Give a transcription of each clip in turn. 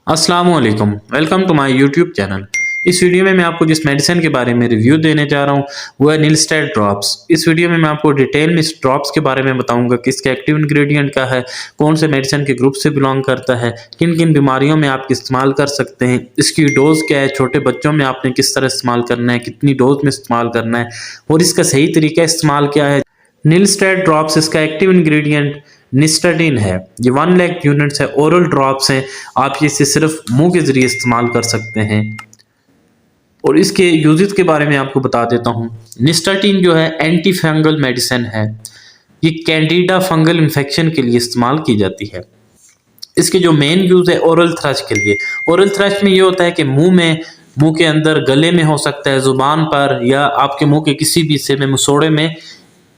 अस्सलाम वालेकुम, welcome to my YouTube channel. इस वीडियो में मैं आपको जिस मेडिसिन के बारे में रिव्यू देने जा रहा हूँ वो है निलस्टेड ड्रॉप्स। इस वीडियो में मैं आपको डिटेल में इस ड्रॉप्स के बारे में बताऊंगा कि इसका एक्टिव इंग्रेडिएंट क्या है, कौन से मेडिसिन के ग्रुप से बिलोंग करता है, किन किन बीमारियों में आप इस्तेमाल कर सकते हैं, इसकी डोज क्या है, छोटे बच्चों में आपने किस तरह इस्तेमाल करना है, कितनी डोज में इस्तेमाल करना है और इसका सही तरीका इस्तेमाल क्या है। निलस्टेड ड्रॉप्स, इसका एक्टिव इंग्रेडिएंट निस्टाडीन है। ये 1 लाख यूनिट्स है, ओरल ड्रॉप्स हैं। आप इसे सिर्फ मुंह के जरिए इस्तेमाल कर सकते हैं। और इसके यूजेस के बारे में आपको बता देता हूँ। निस्टाडीन जो है एंटी फंगल मेडिसिन है। ये कैंडिडा फंगल इन्फेक्शन के लिए इस्तेमाल की जाती है। इसके जो मेन यूज है ओरल थ्रश के लिए। ओरल थ्रश में ये होता है कि मुंह के अंदर, गले में हो सकता है, जुबान पर या आपके मुंह के किसी भी हिस्से में, मुसोड़े में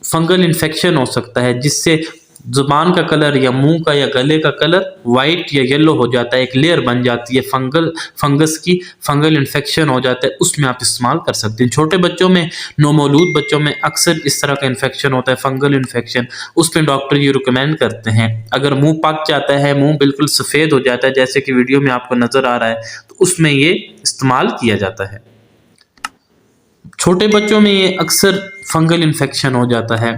फंगल इन्फेक्शन हो सकता है जिससे जुबान का कलर या मुंह का या गले का कलर वाइट या येलो हो जाता है, एक लेयर बन जाती है फंगस की, फंगल इन्फेक्शन हो जाता है। उसमें आप इस्तेमाल कर सकते हैं। छोटे बच्चों में, नवमौलूद बच्चों में अक्सर इस तरह का इन्फेक्शन होता है, फंगल इन्फेक्शन। उसमें डॉक्टर ये रिकमेंड करते हैं, अगर मुंह पक जाता है, मुंह बिल्कुल सफ़ेद हो जाता है जैसे कि वीडियो में आपको नज़र आ रहा है, तो उसमें ये इस्तेमाल किया जाता है। छोटे बच्चों में ये अक्सर फंगल इन्फेक्शन हो जाता है,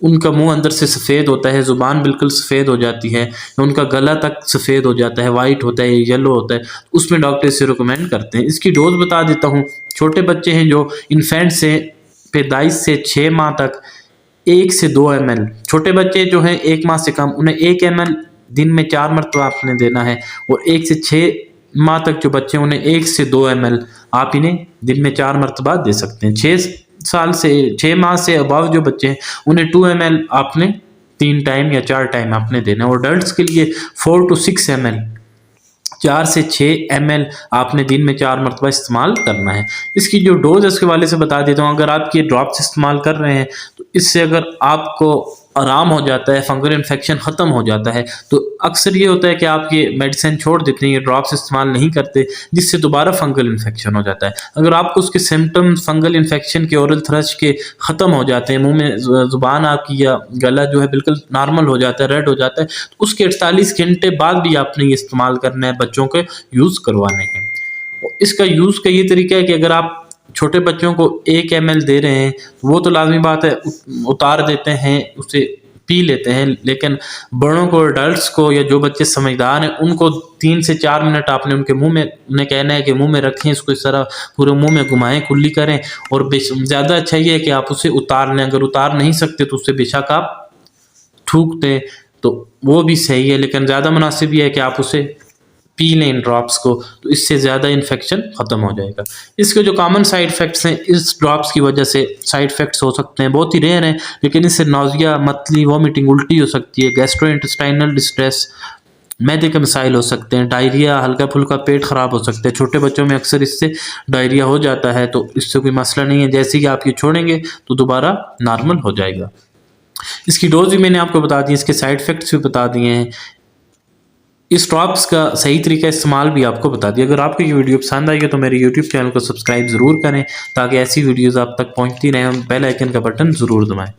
उनका मुंह अंदर से सफ़ेद होता है, ज़ुबान बिल्कुल सफ़ेद हो जाती है, उनका गला तक सफ़ेद हो जाता है, वाइट होता है, येलो होता है। उसमें डॉक्टर इसे रिकमेंड करते हैं। इसकी डोज बता देता हूँ। छोटे बच्चे हैं जो इन्फेंट से, पैदाइश से 6 माह तक 1 से 2 ml, छोटे बच्चे जो हैं 1 माह से कम, उन्हें 1 ml दिन में 4 मरतबा आपने देना है। और 1 से 6 माह तक जो बच्चे, उन्हें 1 से 2 ml आप इन्हें दिन में 4 मरतबा दे सकते हैं। 6 माह से अबव जो बच्चे हैं उन्हें 2 ml आपने 3 टाइम या 4 टाइम आपने देना है। और अडल्ट के लिए 4 to 6 ml, 4 से 6 ml आपने दिन में 4 मरतबा इस्तेमाल करना है। इसकी जो डोज है उसके वाले से बता देता हूँ। अगर आप ये ड्रॉप्स इस्तेमाल कर रहे हैं तो इससे अगर आपको आराम हो जाता है, फंगल इन्फेक्शन ख़त्म हो जाता है, तो अक्सर ये होता है कि आप ये मेडिसिन छोड़ देते हैं, ये ड्रॉप्स इस्तेमाल नहीं करते, जिससे दोबारा फंगल इन्फेक्शन हो जाता है। अगर आपको उसके सिम्टम्स फंगल इन्फेक्शन के, ओरल थ्रश के ख़त्म हो जाते हैं, मुंह में ज़ुबान आपकी या गला जो है बिल्कुल नॉर्मल हो जाता है, रेड हो जाता है, तो उसके 48 घंटे बाद भी आपने ये इस्तेमाल करना है, बच्चों के यूज़ करवाने हैं। इसका यूज़ का ये तरीका है कि अगर आप छोटे बच्चों को 1 ml दे रहे हैं तो वो तो लाजमी बात है, उतार देते हैं, उसे पी लेते हैं। लेकिन बड़ों को, अडल्ट्स को, या जो बच्चे समझदार हैं, उनको 3 से 4 मिनट आपने उनके मुंह में, उन्हें कहना है कि मुंह में रखें, इसको इस तरह पूरे मुंह में घुमाएं, कुल्ली करें। और ज़्यादा अच्छा ये है कि आप उसे उतार लें। अगर उतार नहीं सकते तो उससे बेशक आप थूक दें, तो वो भी सही है, लेकिन ज़्यादा मुनासिब ये है कि आप उसे पी लें इन ड्रॉप्स को, तो इससे ज़्यादा इन्फेक्शन ख़त्म हो जाएगा। इसके जो कॉमन साइड इफ़ेक्ट्स हैं, इस ड्रॉप्स की वजह से साइड इफ़ेक्ट्स हो सकते हैं, बहुत ही रेयर हैं, लेकिन इससे नौजिया, मतली, वॉमिटिंग, उल्टी हो सकती है, गैस्ट्रोइंटेस्टाइनल डिस्ट्रेस, मैदे के मसाइल हो सकते हैं, डायरिया, हल्का फुल्का पेट ख़राब हो सकता है। छोटे बच्चों में अक्सर इससे डायरिया हो जाता है, तो इससे कोई मसला नहीं है। जैसे ही आप ये छोड़ेंगे तो दोबारा नॉर्मल हो जाएगा। इसकी डोज भी मैंने आपको बता दी, इसके साइड इफ़ेक्ट्स भी बता दिए हैं, इस ड्रॉप्स का सही तरीका इस्तेमाल भी आपको बता दिया। अगर आपको ये वीडियो पसंद आई है तो मेरे यूट्यूब चैनल को सब्सक्राइब ज़रूर करें ताकि ऐसी वीडियोज़ आप तक पहुंचती रहें। बेल आइकन का बटन ज़रूर दबाएं।